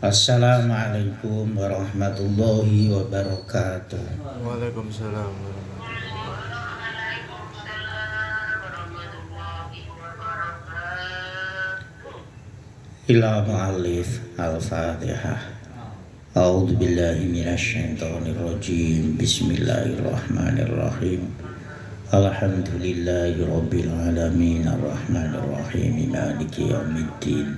Assalamualaikum warahmatullahi wabarakatuh. Waalaikumsalam. Ila mu'allif al-Fatihah. A'udzu billahi minasyaitonir rajim. Bismillahirrahmanirrahim. Alhamdulillahi rabbil alamin arrahmanir rahim maliki yaumiddin.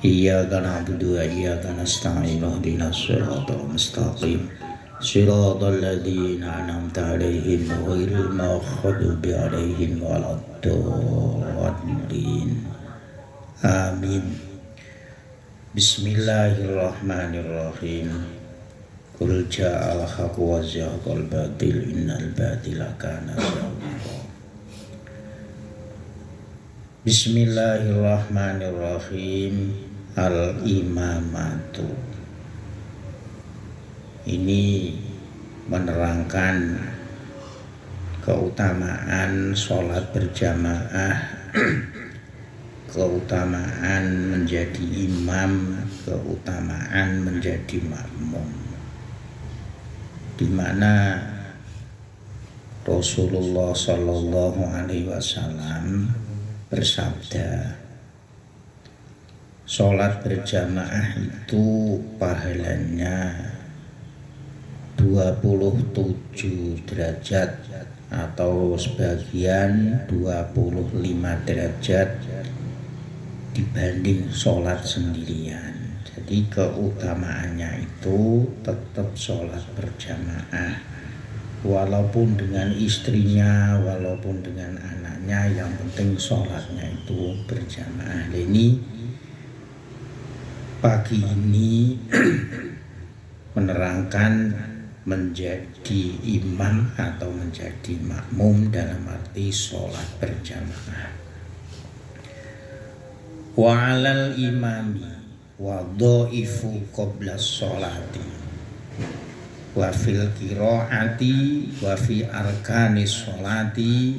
Iyyaka na'budu wa iyyaka nasta'in ihdinas siratal mustaqim. Siratal ladzina an'amta 'alaihim ghairil maghdubi 'alaihim waladdallin. Amin. Bismillahirrahmanirrahim. Qul ja'al haqqu wa zahaqal batil innal batila kana zahuqa. Bismillahirrahmanirrahim. Al-imamatu. Ini menerangkan keutamaan sholat berjamaah, keutamaan menjadi imam, keutamaan menjadi makmum, di mana Rasulullah Shallallahu Alaihi Wasallam bersabda, sholat berjamaah itu pahalanya 27 derajat atau sebagian 25 derajat dibanding sholat sendirian. Jadi keutamaannya itu tetap sholat berjamaah, walaupun dengan istrinya, walaupun dengan anaknya, yang penting sholatnya itu berjamaah. Ini pagi ini menerangkan menjadi imam atau menjadi makmum dalam arti sholat berjamaah. Wa 'alal imami wa dhaifu qabla sholati wa fil qiraati wa fi arkanis sholati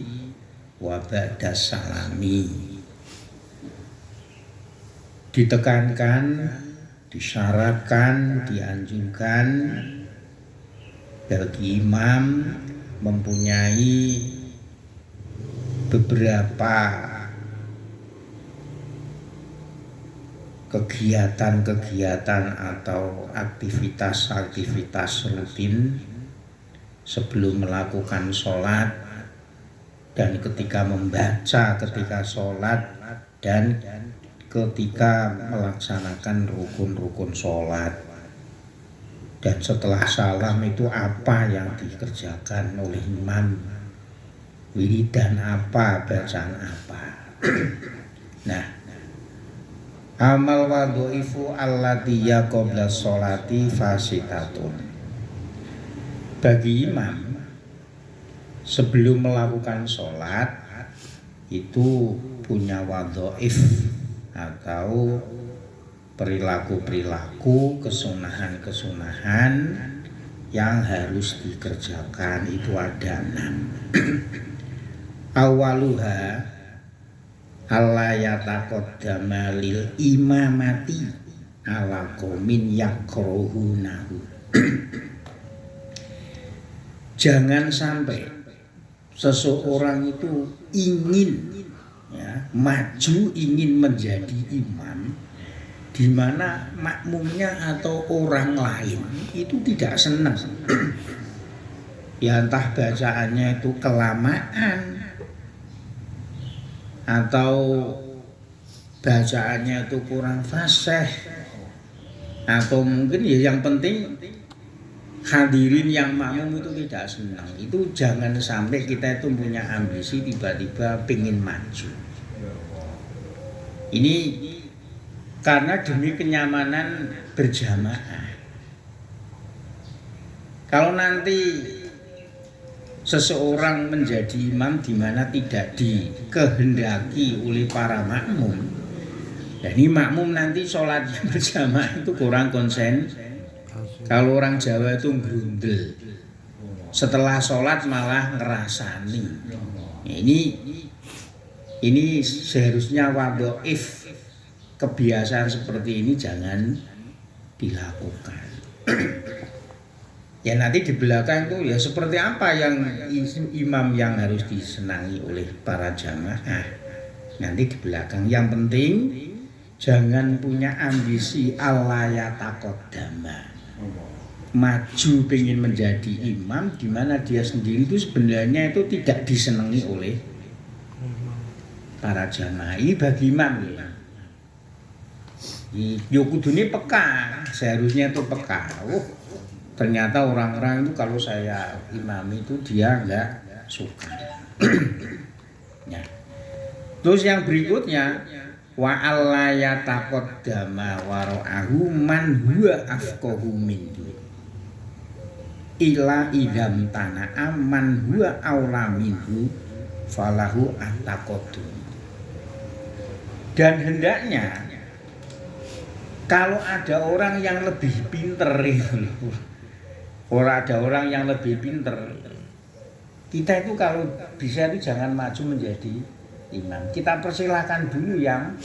wa ba'da salami. Ditekankan, disyaratkan, dianjurkan bagi imam mempunyai beberapa kegiatan-kegiatan atau aktivitas-aktivitas rutin sebelum melakukan sholat, dan ketika membaca ketika sholat, dan ketika melaksanakan rukun-rukun sholat. Dan setelah salam itu apa yang dikerjakan oleh imam, wiridan apa, bacaan apa. Nah, amal wadhoifu allati qabla sholati fasitatun. Bagi imam sebelum melakukan sholat itu punya wadhoif atau perilaku-perilaku, kesunahan-kesunahan yang harus dikerjakan. Itu ada 6. Awaluha alla yataqaddama lil imamati ala qaumin yakrohunahu. Jangan sampai seseorang itu ingin maju, ingin menjadi imam, di mana makmumnya atau orang lain itu tidak senang. Ya entah bacaannya itu kelamaan, atau bacaannya itu kurang fasih, atau mungkin ya yang penting hadirin yang makmum itu tidak senang. Itu jangan sampai kita itu punya ambisi tiba-tiba pengen maju. Ini karena demi kenyamanan berjamaah. Kalau nanti seseorang menjadi imam di mana tidak dikehendaki oleh para makmum, dan ini makmum nanti sholatnya berjamaah itu kurang konsen. Kalau orang Jawa itu grundel, setelah sholat malah ngerasani. Ini seharusnya wadhoif, kebiasaan seperti ini jangan dilakukan. Ya nanti di belakang itu ya seperti apa yang imam yang harus disenangi oleh para jamaah. Nanti di belakang yang penting jangan punya ambisi alayatakodama. Maju pengen menjadi imam di mana dia sendiri itu sebenarnya itu tidak disenangi oleh para jamaah. Ini bagi imam ya. Yo kudune peka, seharusnya itu peka. Ternyata orang-orang itu kalau saya imami itu dia enggak suka. Ya. Terus yang berikutnya wa alla yataqaddama wara'ahu man huwa afqahu minhu ila idam tana'a man huwa aula minhu falahu attaqaddum. Dan hendaknya kalau ada orang yang lebih pinter itu, ada orang yang lebih pinter, kita itu kalau bisa itu jangan maju menjadi imam. Kita persilahkan dulu yang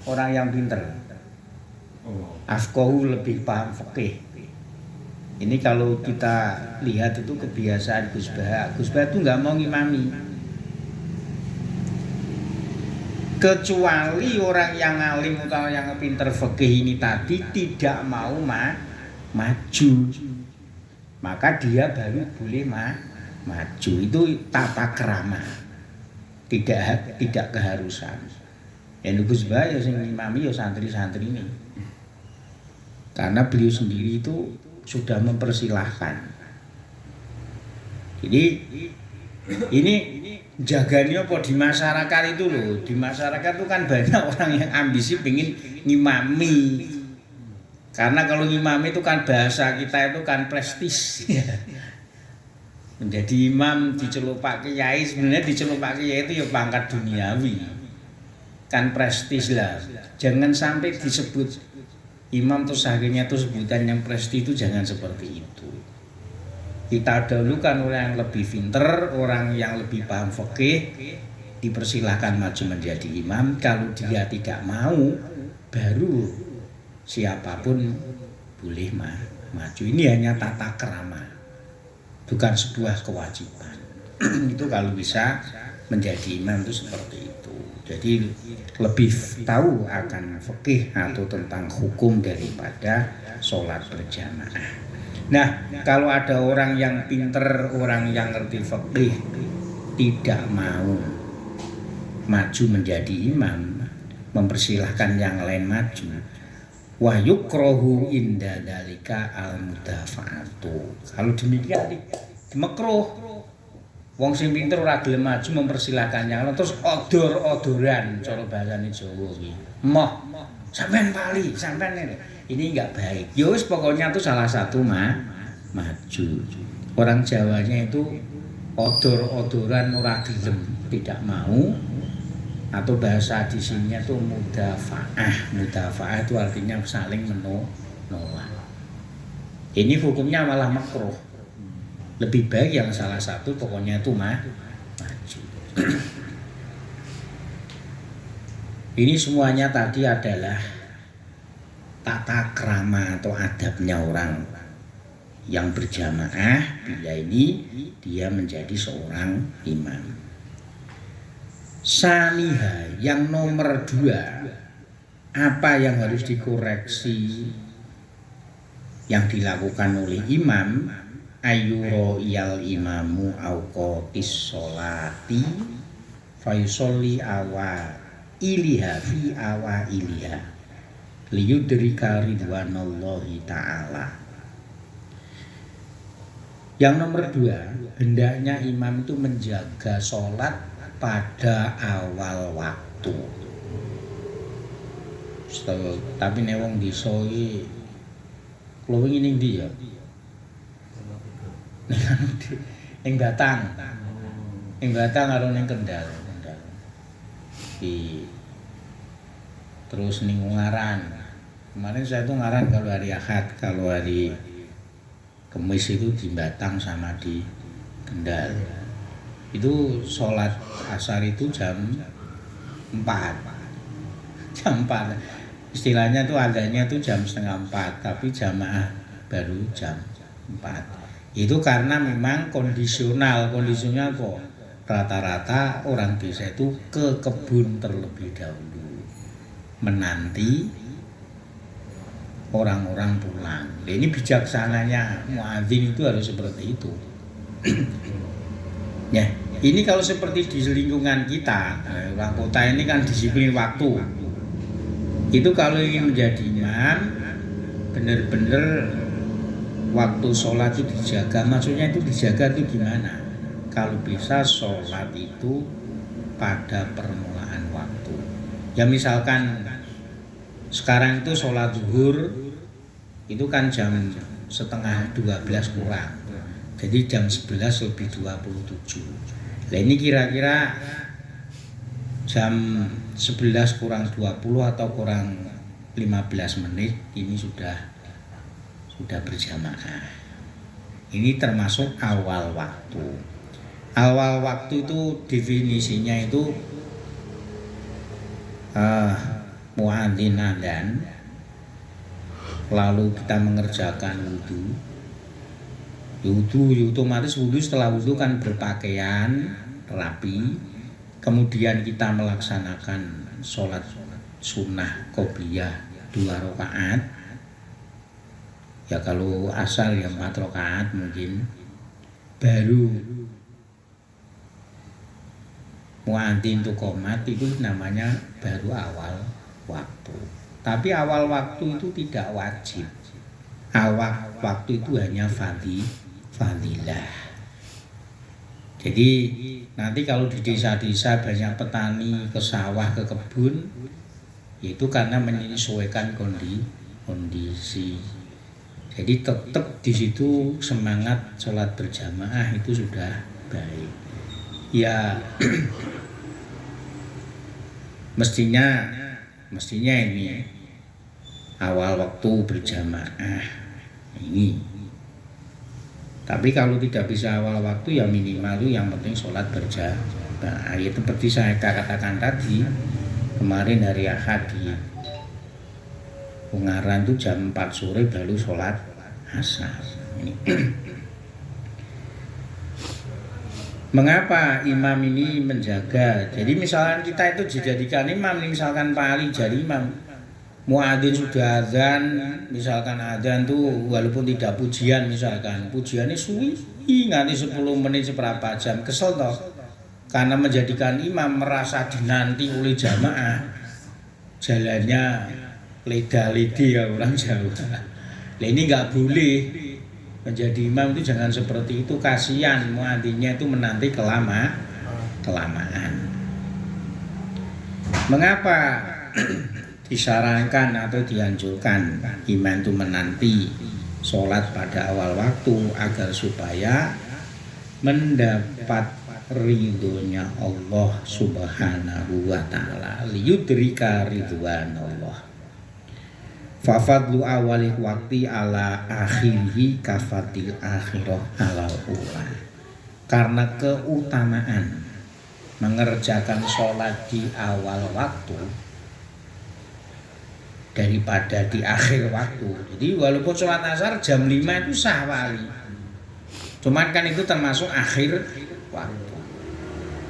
orang yang pinter. Afqahu lebih paham fikih. Ini kalau kita lihat itu kebiasaan Gus Bah. Gus Bah itu nggak mau ngimami. Kecuali orang yang alim atau yang pinter fikih ini tadi tidak mau maju, maka dia baru boleh maju. Itu tata krama, tidak keharusan. Yang Gus Bah ya sing imami ya santri-santri ini, karena beliau sendiri itu sudah mempersilahkan. Jadi ini jaganya apa di masyarakat itu loh. Di masyarakat itu kan banyak orang yang ambisi pengen ngimami. Karena kalau ngimami itu kan bahasa kita itu kan prestis. Menjadi imam dicelupak kiai, sebenarnya dicelupak kiai itu ya pangkat duniawi. Kan prestis lah. Jangan sampai disebut imam terus akhirnya itu sebutan yang prestis itu jangan seperti itu. Kita dahulukan orang yang lebih pinter, orang yang lebih paham fikih, dipersilahkan maju menjadi imam. Kalau dia tidak mau, baru siapapun boleh maju. Ini hanya tata krama, bukan sebuah kewajiban. Itu kalau bisa menjadi imam itu seperti itu. Jadi lebih tahu akan fikih atau tentang hukum daripada sholat berjamaah. Nah, kalau ada orang yang pinter, orang yang ngerti fikih tidak mau maju menjadi imam, mempersilahkan yang lain maju. Wa yukrahu inda dalika al-mudafa'atu. Kalau demikian makruh. Wong sing pinter ora gelem maju mempersilahkan yang lain terus odor-odoran cara bahasane Jawa iki. Moh, sampean pali, sampean ini enggak baik. Ya wis pokoknya itu salah satu maju. Orang Jawanya itu odor-odoran ora gelem, tidak mau. Atau bahasa di sininya itu mudafa'ah. Mudafa'ah itu artinya saling menolak. Ini hukumnya malah makruh. Lebih baik yang salah satu pokoknya itu maju. Ini semuanya tadi adalah tata krama atau adabnya orang yang berjamaah bila ini dia menjadi seorang imam. Saniha yang nomor 2, apa yang harus dikoreksi yang dilakukan oleh imam? Ayuro iyal imamu auqatis sholati fayusolli awa iliha fi awa iliha liyudrika ridwanallahi ta'ala. Yang nomor 2, hendaknya imam itu menjaga sholat pada awal waktu. Tapi nek wong desa iki kula wingi ning ndi ya? Ning Batang. Ning Batang karo ning Kendal. Terus ning Ungaran. Kemarin saya tuh ngaran kalau hari Ahad, kalau hari Kamis itu di Batang sama di Kendal. Itu sholat asar itu jam 4. Jam 4. Istilahnya tuh adanya tuh jam setengah 4, tapi jamaah baru jam 4. Itu karena memang kondisional kok. Rata-rata orang desa itu ke kebun terlebih dahulu, menanti orang-orang pulang. Nah, ini bijaksananya muadzin itu harus seperti itu. Ya, ini kalau seperti di lingkungan kita, orang kota ini kan disiplin waktu. Itu kalau ingin menjadi imam, benar-benar waktu sholat itu dijaga. Maksudnya itu dijaga itu gimana? Kalau bisa sholat itu pada permulaan waktu. Ya misalkan sekarang itu sholat zuhur itu kan jam setengah 12 kurang. Jadi jam 11 lebih 27. Nah ini kira-kira jam 11 kurang 20 atau kurang 15 menit ini sudah berjamaah. Ini termasuk awal waktu. Awal waktu itu definisinya itu muadzin adzan, lalu kita mengerjakan wudhu otomatis wudhu, setelah wudhu kan berpakaian rapi, kemudian kita melaksanakan sholat sunnah qobliyah 2 rakaat. Ya kalau asar ya 4 rakaat mungkin, baru muadzin itu qomat, itu namanya baru awal waktu. Tapi awal waktu itu tidak wajib. Awal waktu itu hanya fadilah. Jadi nanti kalau di desa-desa banyak petani ke sawah, ke kebun, itu karena menyesuaikan kondisi. Jadi tetap di situ semangat sholat berjamaah itu sudah baik. Ya mestinya ini awal waktu berjamaah ini. Tapi kalau tidak bisa awal waktu ya minimal itu yang penting sholat berjamaah. Ya seperti saya katakan tadi, kemarin hari Ahad di Ungaran itu jam 4 sore baru sholat asar. Mengapa imam ini menjaga? Jadi misalkan kita itu dijadikan imam, misalkan Pak Ali jadi imam, muadzin sudah azan, misalkan azan tuh walaupun tidak pujian, misalkan pujiannya suwi nganti 10 menit seberapa jam, kesel toh. Karena menjadikan imam merasa dinanti oleh jamaah, jalannya leda-ledi ya orang Jawa. Nah ini nggak boleh. Menjadi imam itu jangan seperti itu, kasihan muadzinnya itu menanti kelamaan. Mengapa disarankan atau dianjurkan imam itu menanti sholat pada awal waktu? Agar supaya mendapat ridhonya Allah subhanahu wa ta'ala, liyudrika ridwan Allah. Fafadlu awali waktu ala akhirhi kafadil akhirah ala ula. Karena keutamaan mengerjakan sholat di awal waktu daripada di akhir waktu. Jadi walaupun sholat asar jam 5 itu sah wali, cuman kan itu termasuk akhir waktu.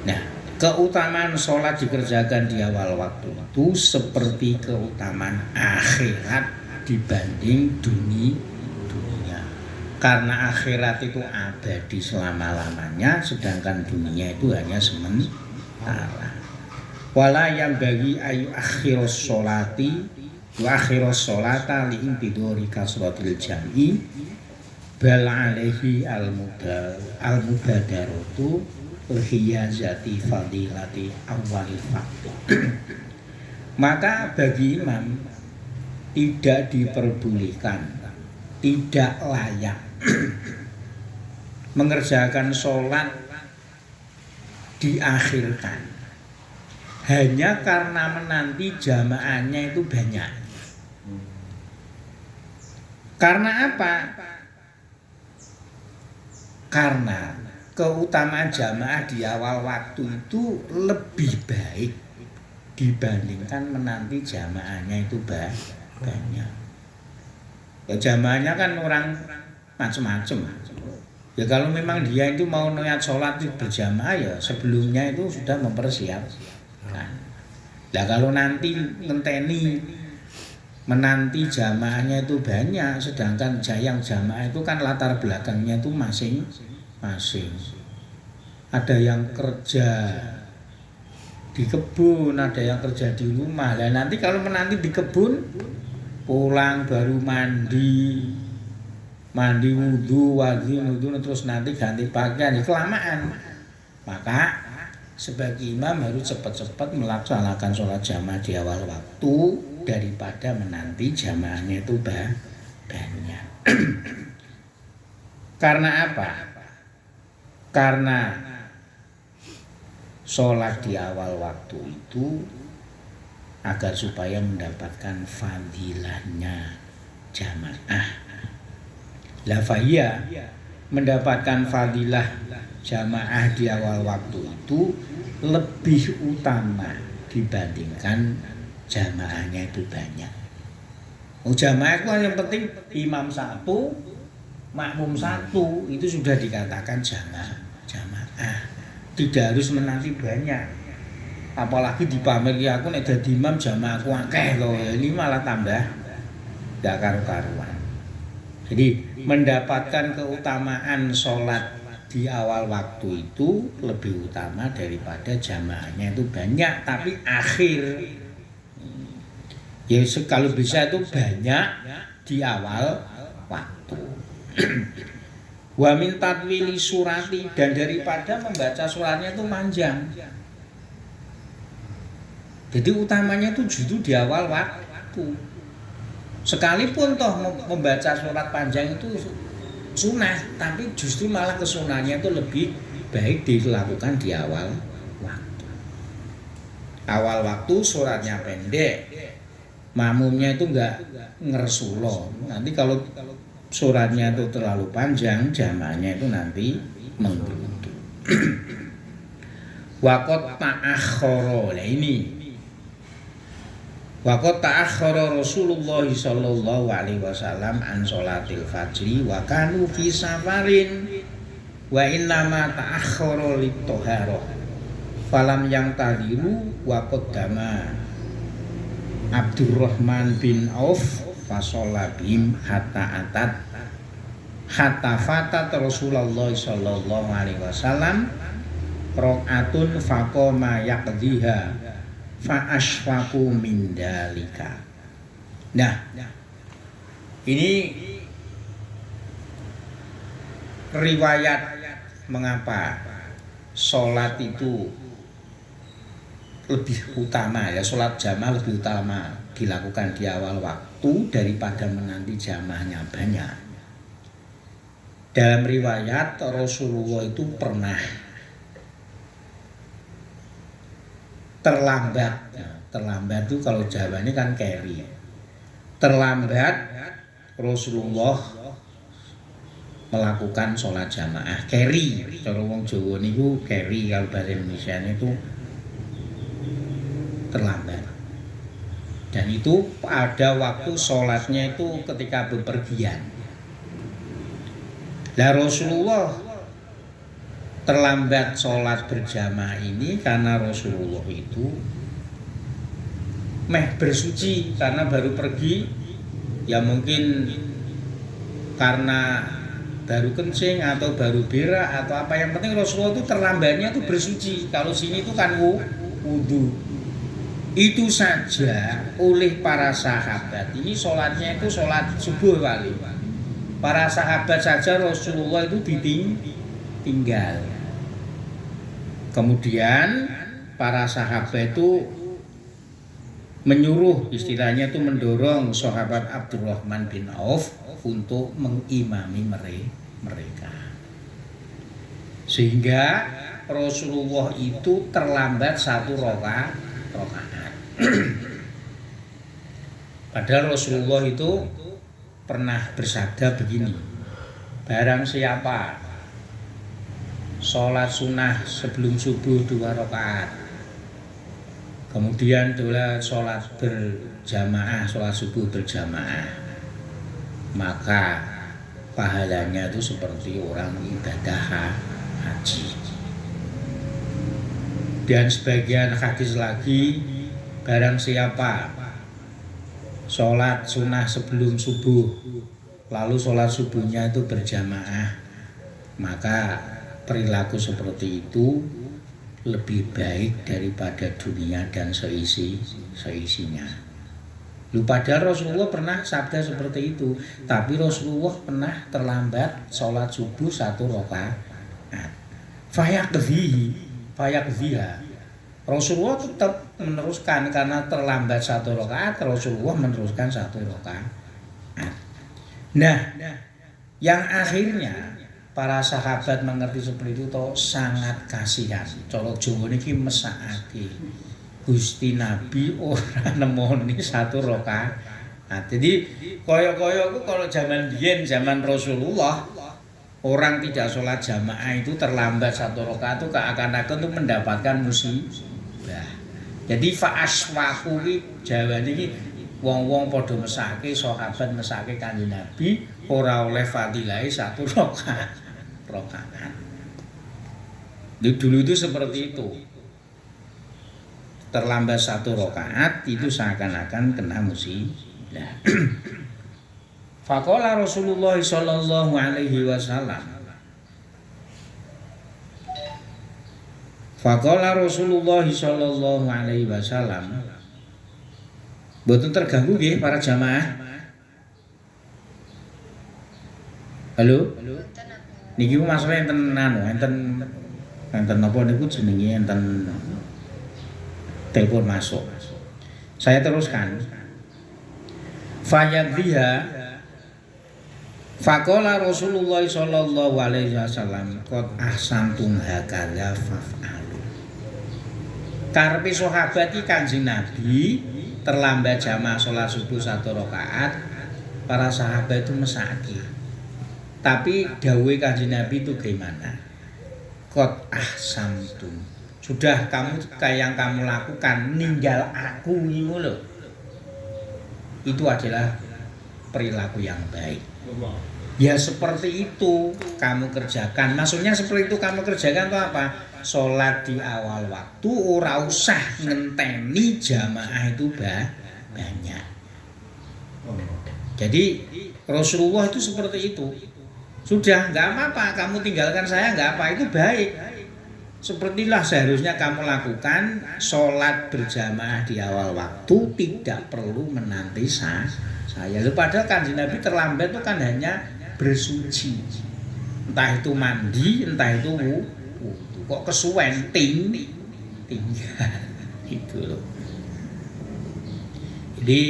Nah, keutamaan sholat dikerjakan di awal waktu itu seperti keutamaan akhirat dibanding dunia. Karena akhirat itu abadi selama-lamanya, sedangkan dunia itu hanya sementara. Wala yang bagi ayu akhiros sholati wa akhiros sholata li intidori kasratil jam'i bal alaihi al-mubadaratu hiyazati fadilati awalil fakti. Maka bagi imam tidak diperbolehkan, tidak layak mengerjakan sholat diakhirkan hanya karena menanti jamaahnya itu banyak. Karena apa? Karena keutamaan jamaah di awal waktu itu lebih baik dibandingkan menanti jamaahnya itu banyak. Ya jamaahnya kan orang macam-macam. Ya kalau memang dia itu mau niat sholat itu berjamaah ya sebelumnya itu sudah mempersiapkan. Nah kalau nanti ngenteni menanti jamaahnya itu banyak, sedangkan yang jamaah itu kan latar belakangnya itu masing-masing. Ada yang kerja di kebun, ada yang kerja di rumah. Dan nanti kalau menanti di kebun, pulang baru mandi wudhu terus nanti ganti pakaian, kelamaan. Maka sebagai imam harus cepat-cepat melaksanakan sholat jamaah di awal waktu daripada menanti jamaahnya itu banyak. Karena apa? Karena sholat di awal waktu itu agar supaya mendapatkan fadilahnya jamaah. La fahiyya mendapatkan fadilah jamaah di awal waktu itu lebih utama dibandingkan jamaahnya itu banyak. Jamaah itu yang penting imam satu, makmum satu, itu sudah dikatakan jamaah. Tidak harus menanti banyak. Apalagi dipameri aku nek dadi imam jamaahku akeh lho, ini malah tambah gak karu-karuan. Jadi mendapatkan keutamaan sholat di awal waktu itu lebih utama daripada jamaahnya itu banyak tapi akhir. Ya kalau bisa itu banyak di awal waktu. Wa min tatwili surati, dan daripada membaca suratnya itu panjang. Jadi utamanya itu justru di awal waktu. Sekalipun toh membaca surat panjang itu sunah, tapi justru malah kesunahnya itu lebih baik dilakukan di awal waktu. Awal waktu suratnya pendek, makmumnya itu enggak ngersulo. Nanti kalau suratnya itu terlalu panjang, jamaahnya itu nanti menggerutu. Waqat ta'akhkhara. Nah ini waqat ta'akhkhara Rasulullah sallallahu alaihi wasallam an sholatil fajri wa kanu fi safarin wa inna ma ta'akhkhara lit-thaharah falam yang tadiru wa qaddama Abdurrahman bin Auf fasolla bihim hatta fatat Rasulullah sallallahu alaihi wasallam rakaatun faqama yaqdiha fa asfaqu min dalika. Nah, ini riwayat mengapa sholat itu lebih utama, ya sholat jamaah lebih utama dilakukan di awal waktu daripada menanti jamaahnya banyak. Dalam riwayat Rasulullah itu pernah terlambat itu kalau Jawa ini kan keri. Terlambat Rasulullah melakukan sholat jamaah keri. Kalau wong Jawa niku keri, kalau bahasa Indonesia itu terlambat. Dan itu ada waktu sholatnya itu ketika bepergian. Lah Rasulullah terlambat sholat berjamaah ini karena Rasulullah itu bersuci karena baru pergi, ya mungkin karena baru kencing atau baru berak atau apa, yang penting Rasulullah itu terlambatnya itu bersuci. Kalau sini itu kan wudu. Itu saja oleh para sahabat ini sholatnya itu sholat subuh kali. Para sahabat saja Rasulullah itu ditinggal. Kemudian para sahabat itu menyuruh, istilahnya itu mendorong sahabat Abdurrahman bin Auf untuk mengimami mereka. Sehingga Rasulullah itu terlambat satu rakaat. Padahal Rasulullah itu pernah bersabda begini, barang siapa sholat sunnah sebelum subuh 2 rakaat, Kemudian adalah sholat berjamaah, sholat subuh berjamaah, maka pahalanya itu seperti orang ibadah haji. Dan sebagian hadis lagi, barang siapa sholat sunnah sebelum subuh, lalu sholat subuhnya itu berjamaah, maka perilaku seperti itu lebih baik daripada dunia dan seisinya. Padahal Rasulullah pernah sabda seperti itu, tapi Rasulullah pernah terlambat sholat subuh 1 rakaat. Fayaqdhiha. Rasulullah tetap meneruskan karena terlambat 1 rakaat, Rasulullah meneruskan 1 rakaat. Nah, yang akhirnya para sahabat mengerti seperti itu toh sangat kasihan. Colok Jawa niki mesakake. Gusti Nabi ora nemoni 1 rakaat. Nah, jadi koyo-koyo kalau zaman biyen, zaman Rasulullah, orang tidak sholat jamaah itu terlambat 1 rakaat itu seakan-akan itu mendapatkan musibah. Jadi fa'aswaku iki jawane iki wong-wong padha mesake, sahabat mesake Kanjeng Nabi ora oleh fadilahe 1 rakaat. Dulu itu seperti itu. Terlambat 1 rakaat itu seakan-akan kena musibah. Faqala Rasulullah sallallahu alaihi wasallam. Faqala Rasulullah sallallahu alaihi wasallam. Mboten terganggu nggih para jamaah. Halo? Niki masalah enten enten napa niku jenenge enten telepon masuk. Saya teruskan. Fayaqdhiha. Faqala Rasulullah sallallahu alaihi wasallam qad ahsantum hakadha faf'alu. Karepe sahabat iki Kanjeng Nabi terlambat jamaah salat subuh 1 rakaat, para sahabat itu mesaki. Tapi dawuhe Kanjeng Nabi itu gimana? Qad ahsantum. Sudah kamu kayak yang kamu lakukan, ninggal aku ngono lho. Itu adalah perilaku yang baik. Ya seperti itu kamu kerjakan. Maksudnya seperti itu kamu kerjakan itu apa? Sholat di awal waktu, ora usah ngenteni jamaah itu banyak. Jadi Rasulullah itu seperti itu. Sudah, nggak apa-apa, kamu tinggalkan saya nggak apa, itu baik. Sepertilah seharusnya kamu lakukan, sholat berjamaah di awal waktu, tidak perlu menanti saya. Padahal Kanjeng Nabi terlambat itu kan hanya bersuci. Entah itu mandi, entah itu wudu. Kok kesuwen tinggal. Itu loh. Jadi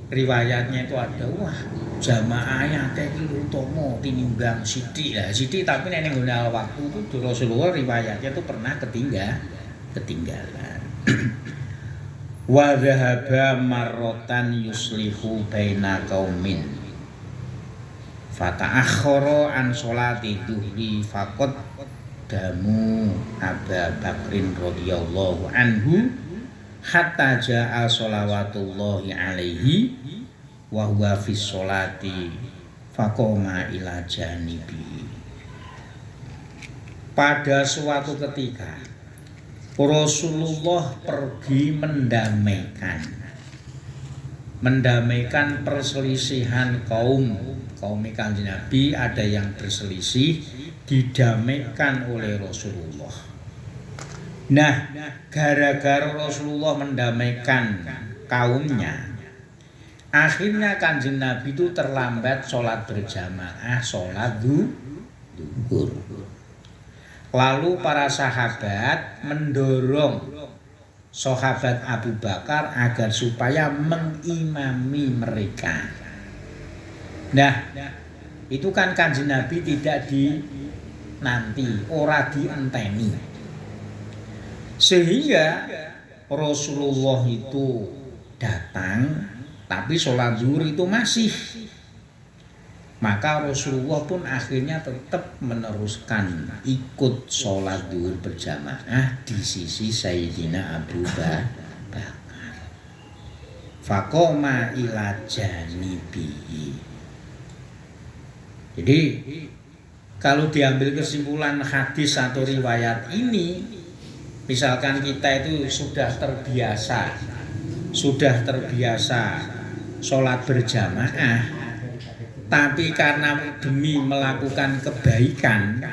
riwayatnya itu ada, wah jamaah yang iki utama tinimbang sithik lah. Sithik tapi nek ning waktu itu Rasulullah riwayatnya itu pernah ketinggalan. Wa dhahaba marratan yuslihu baina qaumin. Fata'akhkhara an sholati dhuhri faqad damu Abu Bakrin radhiyallahu anhu hatta ja'a sholawatullahi alaihi wa huwa fi sholati faqoma ila janibi. Pada suatu ketika Rasulullah pergi mendamaikan perselisihan kaum Kanjeng Nabi. Ada yang berselisih, didamaikan oleh Rasulullah. Nah, gara-gara Rasulullah mendamaikan kaumnya, akhirnya Kanjeng Nabi itu terlambat sholat berjamaah, sholat zuhur. Lalu para sahabat mendorong sahabat Abu Bakar agar supaya mengimami mereka. Nah, itu kan Kanjeng Nabi tidak dinanti, ora dienteni. Sehingga Rasulullah itu datang, tapi sholat zuhur itu masih. Maka Rasulullah pun akhirnya tetap meneruskan ikut sholat zuhur berjamaah di sisi Sayyidina Abu Bakar. bakar. Faqoma ila janibihi. Jadi kalau diambil kesimpulan hadis atau riwayat ini, misalkan kita itu sudah terbiasa sholat berjamaah, tapi karena demi melakukan kebaikan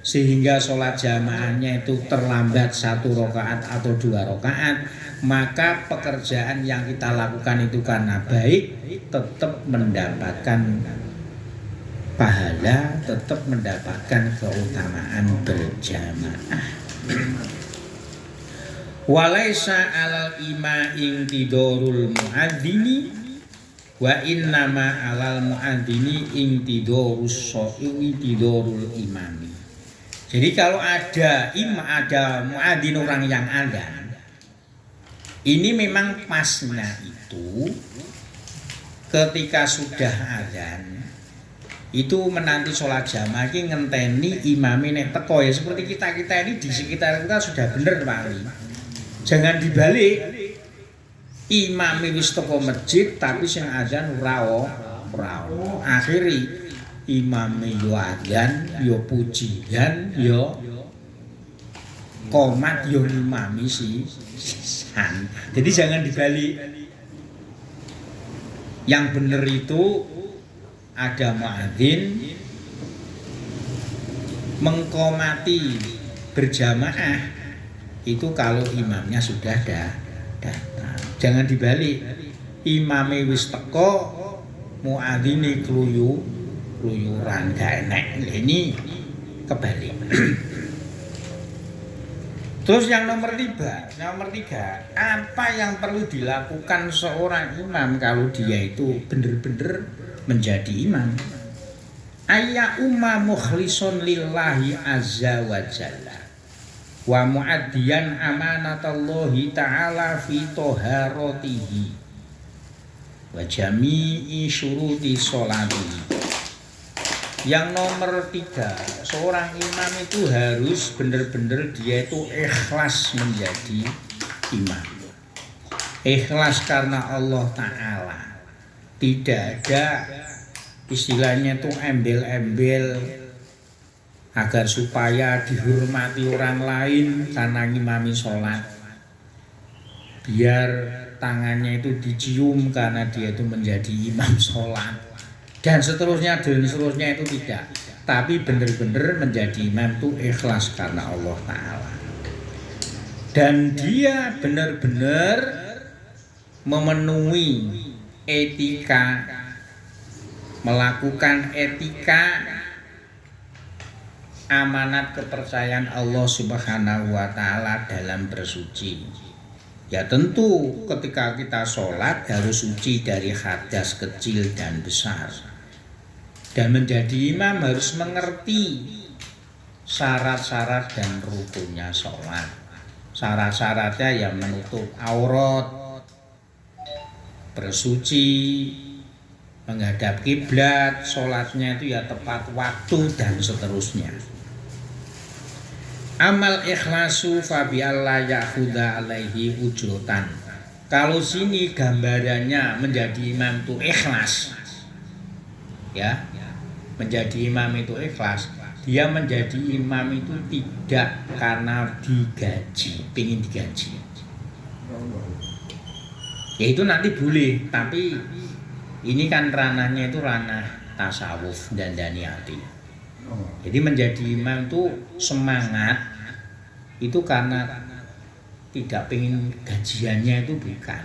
sehingga sholat jamaahnya itu terlambat 1 rakaat atau 2 rakaat, maka pekerjaan yang kita lakukan itu karena baik tetap mendapatkan pahala, tetap mendapatkan keutamaan berjamaah. Walaisa alal ima'in tidorul muadzini wa innama alal muadzini intidorus so'iwi tidorul imami. Jadi kalau ada muadzin orang yang adzan, ini memang pasnya itu ketika sudah adzan itu menanti sholat jamaah ini ngenteni imami nek teko, ya seperti kita ini di sekitar kita sudah bener Pak. Jangan dibalik, imami wis teko masjid tapi sing adzan ora akhiri imami yo adzan yo pujian yo komat yo imami sisan. Jadi jangan dibalik. Yang bener itu ada muadzin mengkomati berjamaah itu kalau imamnya sudah datang. Jangan dibalik. Imame wis teko, muadzine kluyuran gak enak. Ini kebalik. Terus yang nomor tiga, apa yang perlu dilakukan seorang imam kalau dia itu benar-benar menjadi imam? Ayya umma mukhlishun lillahi azza wa jalla wa muaddiyan amanatallahi ta'ala fi toharatihi wa jami'i syuruti sholatihi. Yang nomor 3, seorang imam itu harus benar-benar dia itu ikhlas menjadi imam. Ikhlas karena Allah Ta'ala. Tidak ada istilahnya itu embel-embel agar supaya dihormati orang lain karena ngimami sholat. Biar tangannya itu dicium karena dia itu menjadi imam sholat. Dan seterusnya itu tidak. Tapi benar-benar menjadi imam itu ikhlas karena Allah Ta'ala. Dan dia benar-benar memenuhi etika, melakukan etika amanat kepercayaan Allah Subhanahu wa Ta'ala dalam bersuci. Ya tentu ketika kita sholat harus suci dari hadas kecil dan besar. Dan menjadi imam harus mengerti syarat-syarat dan rukunnya sholat. Syarat-syaratnya yang menutup aurat, bersuci, menghadap kiblat, sholatnya itu ya tepat waktu dan seterusnya. Amal ikhlasu fabi Allah ya'khudha alaihi ujrotan. Kalau sini gambarannya menjadi imam itu ikhlas, ya, menjadi imam itu ikhlas. Dia menjadi imam itu tidak karena digaji, pengen digaji. Ya itu nanti boleh, tapi ini kan ranahnya itu ranah tasawuf dan daniyati. Jadi menjadi imam itu semangat itu karena tidak pengen gajiannya itu bukan.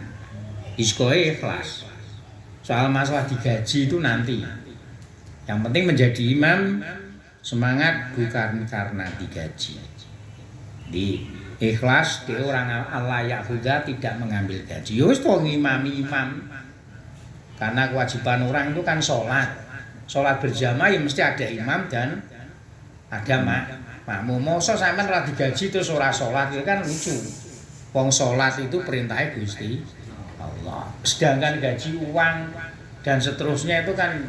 Iskoe ikhlas. Soal masalah digaji itu nanti. Yang penting menjadi imam semangat bukan karena digaji. Di ikhlas dia orang Allah ya'khudha tidak mengambil gaji. Ya wis to ngimami imam. Karena kewajiban orang itu kan sholat. Sholat berjamaah ya mesti ada imam dan ada makmum. Mosok sampean ora digaji terus ora sholat itu kan lucu. Wong sholat itu perintahnya Gusti Allah. Sedangkan gaji, uang dan seterusnya itu kan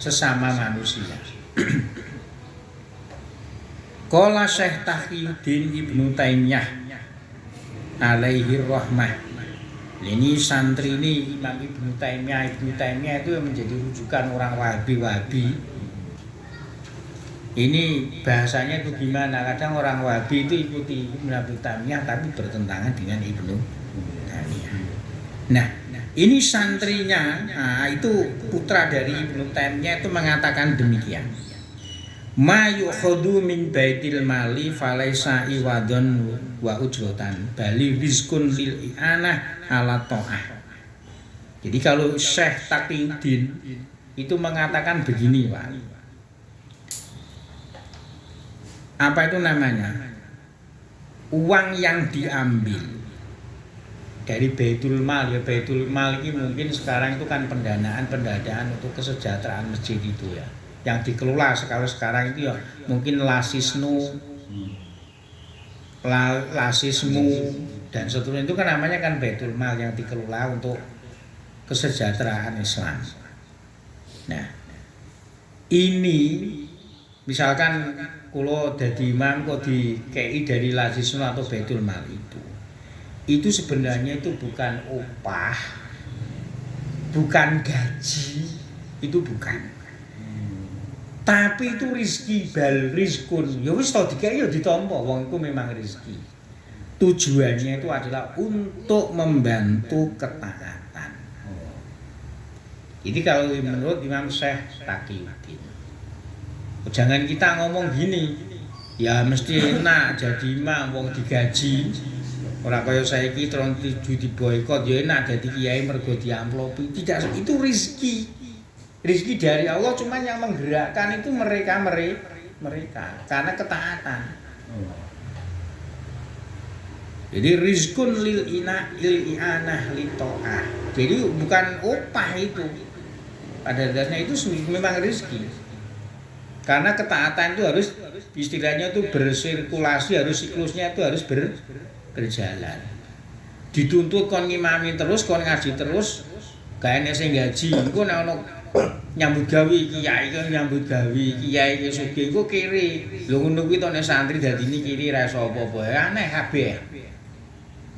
sesama manusia. Qala Syekh Taqiyuddin Ibnu Taimiyah alaihi rahmah Ini santri ini Imam Ibnu Taimiyah itu menjadi rujukan orang Wahabi. Ini bahasanya itu gimana? Kadang orang Wahabi itu ikuti Ibnu Taimiyah tapi bertentangan dengan Ibnu Taimiyah. Nah, ini santrinya, itu putra dari Ibnu Taimiyah itu mengatakan demikian. Ma yukhadu min baitil mali falaisa iwadun wa ujrotan bali rizkun lil i'anah ala ta'ah. Jadi kalau Syekh Taqiyuddin itu mengatakan begini, Pak. Apa itu namanya? Uang yang diambil dari Baitul Mal, ya Baitul Mal ini mungkin sekarang itu kan pendadaan untuk kesejahteraan masjid itu ya. Yang dikelola sekarang itu ya mungkin Lasisnu dan seterusnya itu kan namanya kan Baitul Mal yang dikelola untuk kesejahteraan Islam. Nah, ini misalkan kalau dadi imam kok dikei dari Lasisnu atau Baitul Mal itu sebenarnya itu bukan upah, bukan gaji, itu bukan. Tapi itu rizki bal rizkun. Ya wis to dikei ya ditampa, wong iku memang rizki. Tujuannya itu adalah untuk membantu ketaatan. Jadi kalau menurut Imam Syekh Taqiyuddin, jangan kita ngomong gini, ya mesti enak jadi imam wong digaji. Ora kaya saiki tron 7 diboikot ya enak dadi kiai mergo diamplopi. Tidak, itu rizki. Rizki dari Allah, cuma yang menggerakkan itu mereka karena ketaatan. Jadi rizkun lil i'anah li ta'ah. Jadi bukan upah itu. Pada dasarnya itu memang rizki. Karena ketaatan itu harus istilahnya itu bersirkulasi, harus siklusnya itu harus berjalan. Dituntut kon ngimami terus, kon ngaji terus, gak enek sing gaji. Engko nek ono nyambut gawe kiai kan nyambut gawe kiai ki sugih engko kiri. Lho ngono kuwi to nek santri dadine kiri ra iso apa-apa. Aneh kabeh.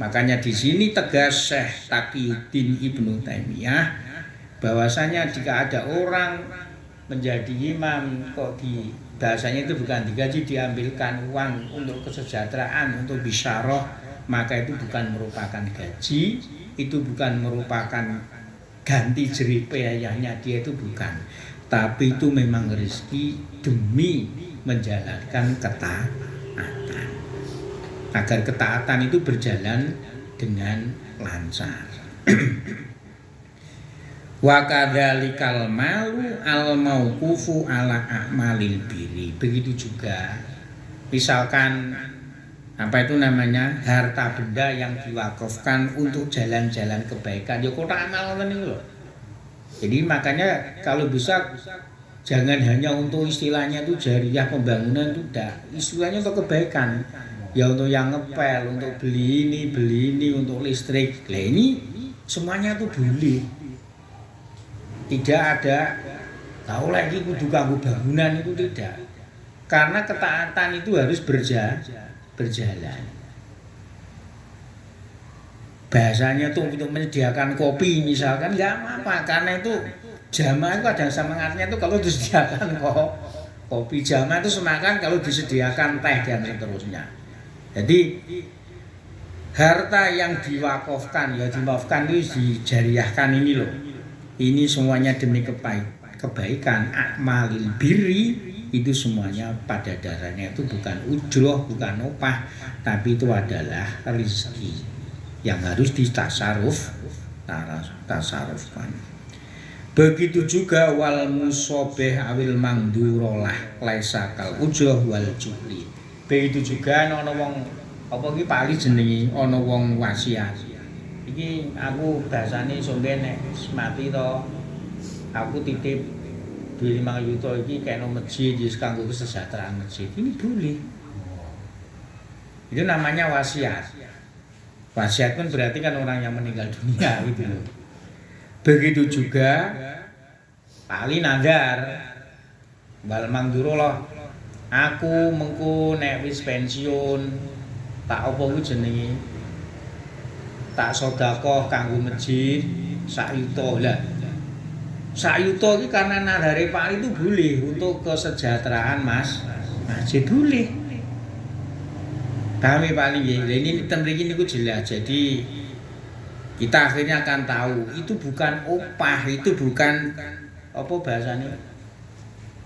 Makanya di sini tegas Syekh Taqiyuddin Ibnu Taimiyah bahwasanya jika ada orang menjadi imam kok di bahasanya itu bukan digaji, diambilkan uang untuk kesejahteraan, untuk bisyarah, maka itu bukan merupakan gaji, itu bukan merupakan ganti jerih payahnya dia, itu bukan, tapi itu memang rezeki demi menjalankan ketaatan, agar ketaatan itu berjalan dengan lancar. Wa kadzalikal malu al mauqufu ala a'malil birri. Begitu juga misalkan apa itu namanya harta benda yang diwakafkan untuk jalan-jalan kebaikan, ya kotak amal ngoten niku lho. Jadi makanya kalau bisa jangan hanya untuk istilahnya itu jariyah pembangunan, itu tidak, istilahnya untuk kebaikan. Ya untuk yang ngepel, untuk beli ini, untuk listrik. Lah ini semuanya tuh boleh. Tidak ada tahu lagi kudu kanggo bangunan, itu tidak. Karena ketaatan itu harus berjalan. Bahasanya tuh untuk menyediakan kopi misalkan enggak apa-apa, karena itu jamaah itu ada semangatnya tuh kalau disediakan kopi, jamaah itu semangat kalau disediakan teh dan seterusnya. Jadi harta yang diwakafkan, ya dimaafkan itu dijariyahkan ini loh. Ini semuanya demi kebaikan, akmalil birri, itu semuanya pada dasarnya itu bukan ujroh, bukan upah, tapi itu adalah rezeki yang harus tasarufkan. Begitu juga wal musobeh awil mangdurolah laisa kal ujroh wal jubli. Begitu juga ana wong apa iki pali jenenge, ana wong wasiat. Iki aku bahasane somben nek mati to aku titip duit 5 juta iki kena masjid wis kanggo kesejahteraan masjid. Ini boleh. Itu namanya wasiat. Wasiat kan berarti kan orang yang meninggal dunia gitu loh. Begitu juga pali nadar bal mangduro loh. Aku mengko nek wis pensiun tak apa ku jenenge tak sedekah kanggo masjid sak yuta lah. Sak yuta iki karena nadare Pak itu boleh untuk kesejahteraan masjid boleh. Kami Pak nggih. Ini mriki niku jelas. Jadi kita akhirnya akan tahu itu bukan upah, itu bukan apa bahasane.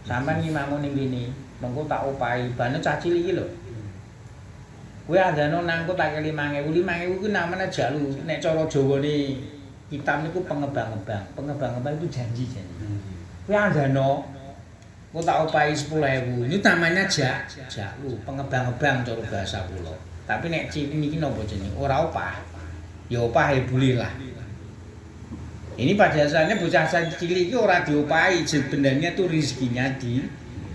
Sampeyan ngimangun ning kene, mengko tak opahi, bane cah cilik iki lho. Kowe andano nang kok tak 5.000. 5.000 ku namanya jalu. Nek cara Jawane hitam niku pengebang-ebang. Pengebang-ebang itu janji-janji. Kowe andano kok tak opahi 10.000. Ini namanya jalu, pengebang-ebang cara bahasa kula. Tapi nek cilik niki napa jenenge? Ora opah. Ya opah ya boleh lah. Ini pada dasarnya bocah cilik itu ora diopahi, sebenarnya itu rezekinya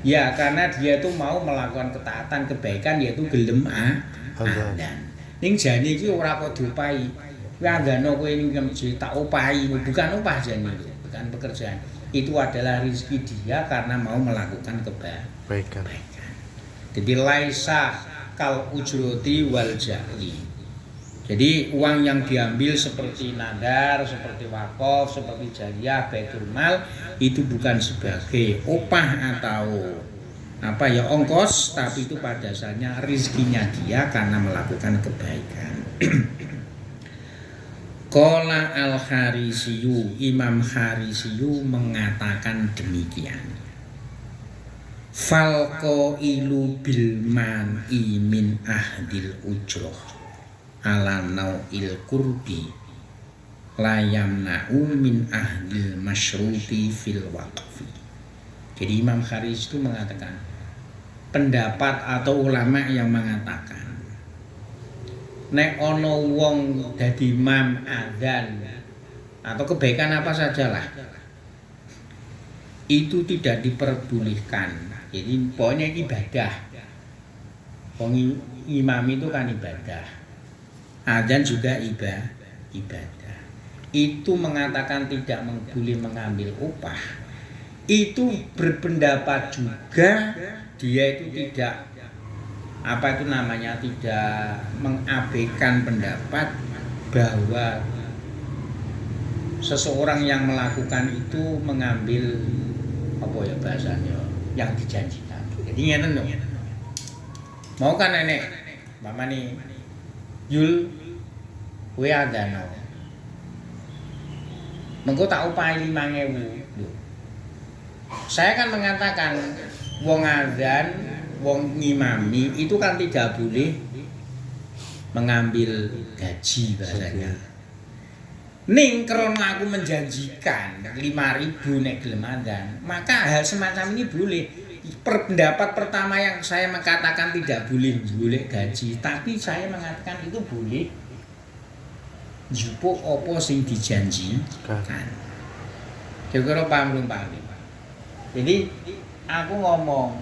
ya karena dia tuh mau melakukan ketaatan kebaikan yaitu gelem adzan. Ning jane iki ora kok diopahi. Kowe andano kowe ning masjid tak opahi, bukan upah jane itu, bukan pekerjaan. Itu adalah rezeki dia karena mau melakukan kebaikan. Jadi laisa kal ujroti wal jari. Jadi uang yang diambil seperti nadar, seperti wakaf, seperti jariyah, baitul mal itu bukan sebagai upah atau apa ya ongkos, tapi itu pada dasarnya rezekinya dia karena melakukan kebaikan. Qala al-Kharisiyu, Imam Kharisiyu mengatakan demikian. Falqailu bil man'i min ahdil ujroh ala nau'il qurbi la yamna'u min ahdil masyruti fil waqfi. Jadi Imam Kharis itu mengatakan pendapat atau ulama yang mengatakan nek ana wong dadi imam adzan atau kebaikan apa sajalah itu tidak diperbolehkan. Jadi pokoknya ibadah. Wong imam itu kan ibadah. Adzan juga ibadah. Itu mengatakan tidak boleh mengambil upah. Itu berpendapat juga dia itu tidak apa itu namanya tidak mengabaikan pendapat bahwa seseorang yang melakukan itu mengambil apa ya bahasanya yang dijanjikan. Jadi ngeten lho. Mau kan nenek mama nih Yul kowe andano. Mengko tak upahi 5.000. Saya kan mengatakan wong adzan, wong ngimami itu kan tidak boleh mengambil gaji bahasanya. Ning krana aku menjanjikan 5.000 nek gelem adzan, maka hal semacam ini boleh. Pendapat pertama yang saya mengatakan tidak boleh gaji, tapi saya mengatakan itu boleh njupuk apa sing dijanjikan. Kira-kira paham belum paham? Jadi aku ngomong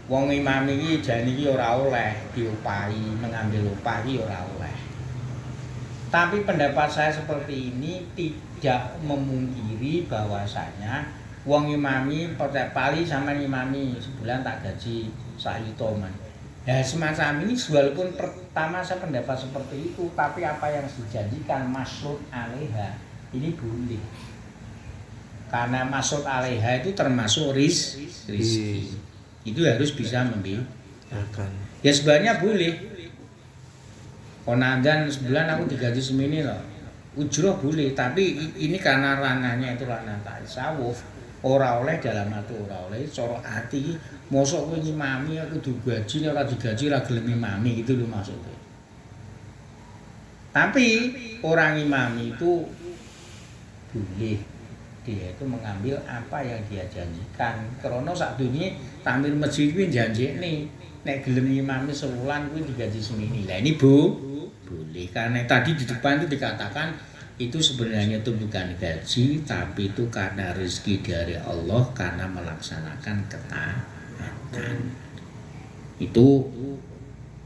wong imam iki jane iki ora oleh diopahi, mengambil upah iki ora oleh. Tapi pendapat saya seperti ini tidak memungkiri bahwasanya wong imami pali sama imami sebulan tak gaji sak yuta man. Ya semacam ini walaupun pertama saya pendapat seperti itu, tapi apa yang dijanjikan maksud alaiha ini boleh. Karena maksud alaiha itu termasuk rizki. Itu harus bisa membedakan. Ya sebenarnya boleh. Konadan sebulan aku digaji semini loh. Ujroh boleh, tapi ini karena ranahnya itu ranah tasawuf. Ora oleh dalam hati ora oleh cara ati mosok kowe ngimami aku digaji ora digaji ora gelem ngimami gitu lho maksudnya. Tapi orang imami itu boleh dia itu mengambil apa yang dia janjikan. Karena sak dunia tampil masjid kuwi janjekne nek gelem ngimami sebulan kuwi digaji semini. Lah ini boleh karena tadi di depan itu dikatakan itu sebenarnya itu bukan gaji, tapi itu karena rezeki dari Allah karena melaksanakan ketaatan. Itu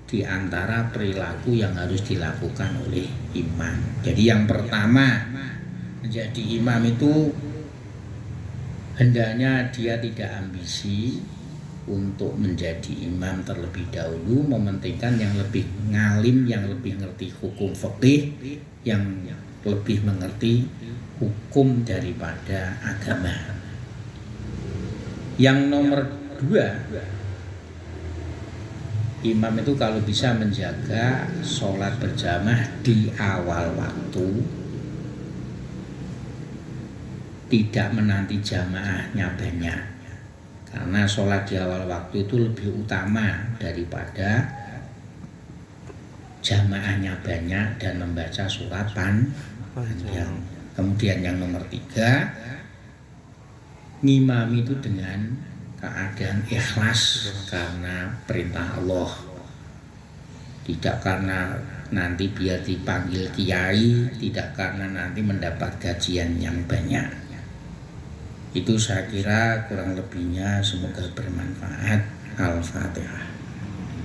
diantara perilaku yang harus dilakukan oleh imam. Jadi yang pertama menjadi imam itu hendaknya dia tidak ambisi, untuk menjadi imam terlebih dahulu, mementingkan yang lebih ngalim, yang lebih ngerti hukum fikih, yang lebih mengerti hukum daripada agama. Yang nomor 2, imam itu kalau bisa menjaga sholat berjamaah di awal waktu, tidak menanti jamaahnya banyak, karena sholat di awal waktu itu lebih utama daripada jamaahnya banyak dan membaca surat panjang. Kemudian yang nomor 3, ngimami itu dengan keadaan ikhlas karena perintah Allah, tidak karena nanti biar dipanggil kiai, tidak karena nanti mendapat gajian yang banyak. Itu saya kira kurang lebihnya, semoga bermanfaat. Al-Fatihah.